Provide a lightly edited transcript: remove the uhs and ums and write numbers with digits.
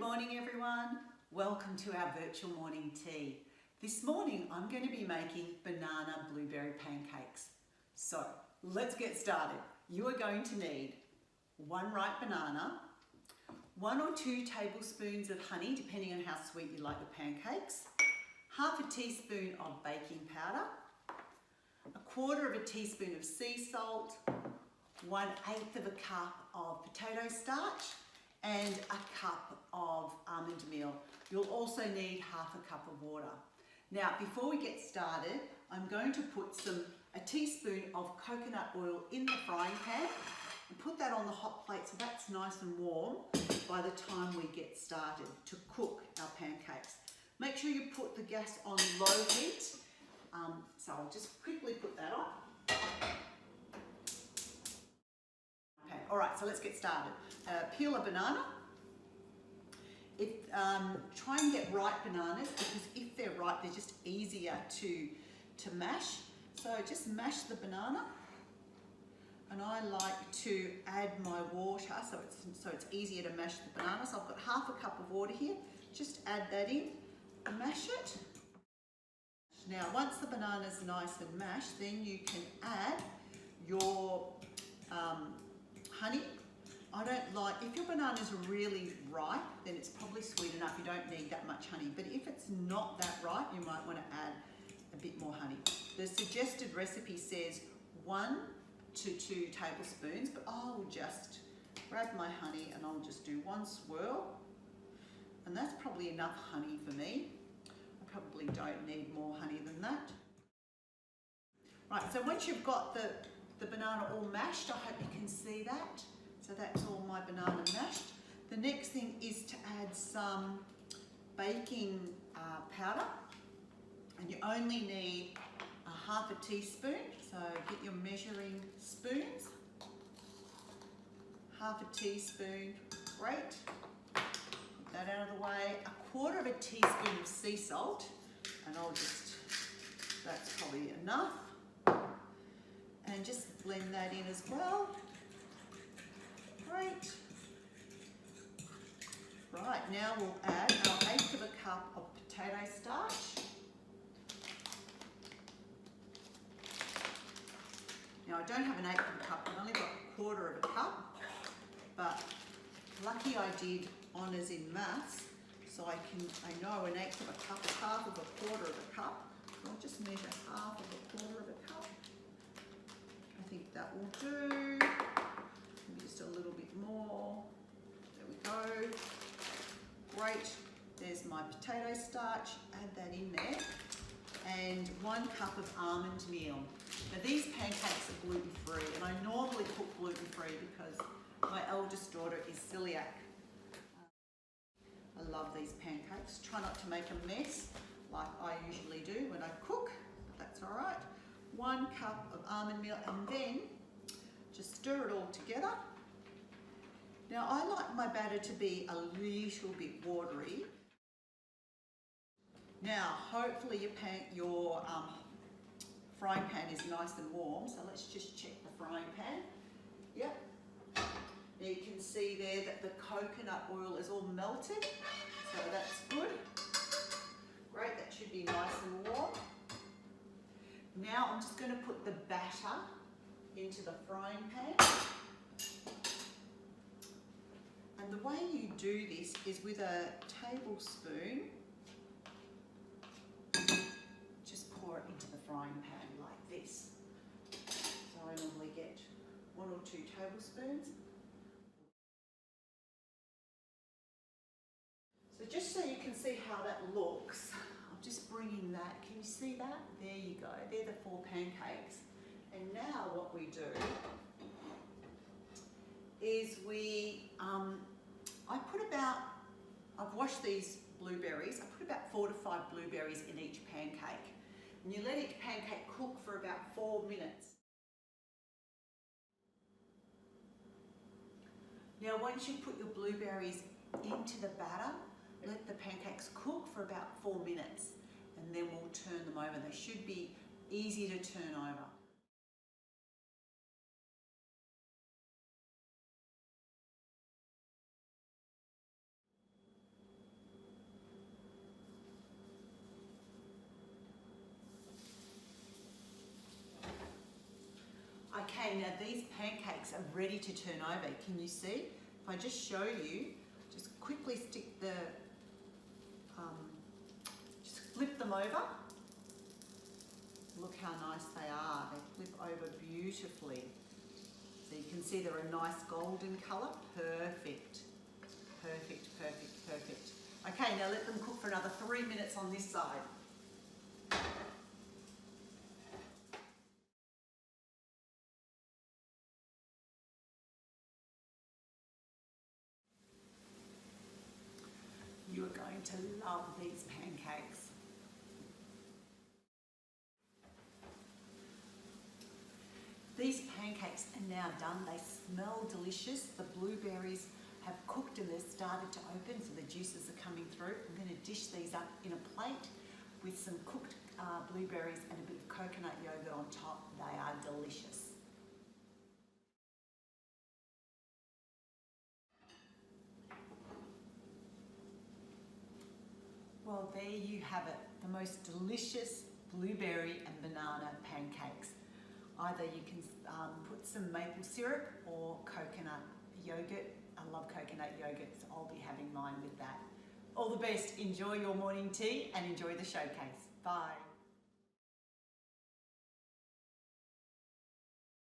morning everyone. Welcome to our virtual morning tea. This morning I'm going to be making banana blueberry pancakes. So let's get started. You are going to need one ripe banana, 1 or 2 tablespoons of honey depending on how sweet you like your pancakes, half a teaspoon of baking powder, 1/4 teaspoon of sea salt, 1/8 of a cup of potato starch, and a cup of almond meal. You'll also need half a cup of water. Now, before we get started, I'm going to put a teaspoon of coconut oil in the frying pan and put that on the hot plate so that's nice and warm by the time we get started to cook our pancakes. Make sure you put the gas on low heat. So I'll just quickly put that on. Okay, all right, so let's get started. Peel a banana. Try and get ripe bananas because if they're ripe, they're just easier to mash. So just mash the banana, and I like to add my water so it's easier to mash the banana. So I've got half a cup of water here. Just add that in and mash it. Now, once the banana's nice and mashed, then you can add your honey. I don't like, if your banana's really ripe, then it's probably sweet enough. You don't need that much honey. But if it's not that ripe, you might want to add a bit more honey. The suggested recipe says 1 to 2 tablespoons, but I'll just grab my honey and I'll just do 1 swirl. And that's probably enough honey for me. I probably don't need more honey than that. Right, so once you've got the banana all mashed, I hope you can see that. So that's all my banana mashed. The next thing is to add some baking powder, and you only need half a teaspoon. So get your measuring spoons. Half a teaspoon, great. Put that out of the way. 1/4 teaspoon of sea salt, and that's probably enough. And just blend that in as well. Great. Right, now we'll add our 1/8 cup of potato starch. Now I don't have an 1/8 cup, I've only got 1/4 cup, but lucky I did honours in maths, so I know an 1/8 cup is half of 1/4 cup. So I'll just measure half of 1/4 cup. I think that will do. Just a little bit more. There we go. Great. There's my potato starch. Add that in there. And 1 cup of almond meal. Now these pancakes are gluten-free, and I normally cook gluten-free because my eldest daughter is celiac. I love these pancakes. Try not to make a mess like I usually do when I cook, but that's all right. 1 cup of almond meal, and then just stir it all together. Now I like my batter to be a little bit watery. Now hopefully your frying pan is nice and warm, so let's just check the frying pan. Yep. Now you can see there that the coconut oil is all melted, so that's good. Great, that should be nice and warm. Now I'm just going to put the batter into the frying pan. And the way you do this is with a tablespoon. Just pour it into the frying pan like this. So I normally get 1 or 2 tablespoons. So just so you can see how that looks, I'm just bringing that. Can you see that? There you go. They're the 4 pancakes. And now what we do is I've washed these blueberries. I put about 4 to 5 blueberries in each pancake. And you let each pancake cook for about 4 minutes. Now once you put your blueberries into the batter, let the pancakes cook for about 4 minutes, and then we'll turn them over. They should be easy to turn over. Okay, now these pancakes are ready to turn over. Can you see? If I just show you, just quickly stick the, just flip them over. Look how nice they are. They flip over beautifully. So you can see they're a nice golden colour. Perfect. Perfect, perfect, perfect. Okay, now let them cook for another 3 minutes on this side. You are going to love these pancakes. These pancakes are now done. They smell delicious. The blueberries have cooked and they've started to open, so the juices are coming through. I'm going to dish these up in a plate with some cooked blueberries and a bit of coconut yogurt on top. They are delicious. Well, there you have it, the most delicious blueberry and banana pancakes. Either you can put some maple syrup or coconut yogurt. I love coconut yogurt, so I'll be having mine with that. All the best, enjoy your morning tea and enjoy the showcase. Bye.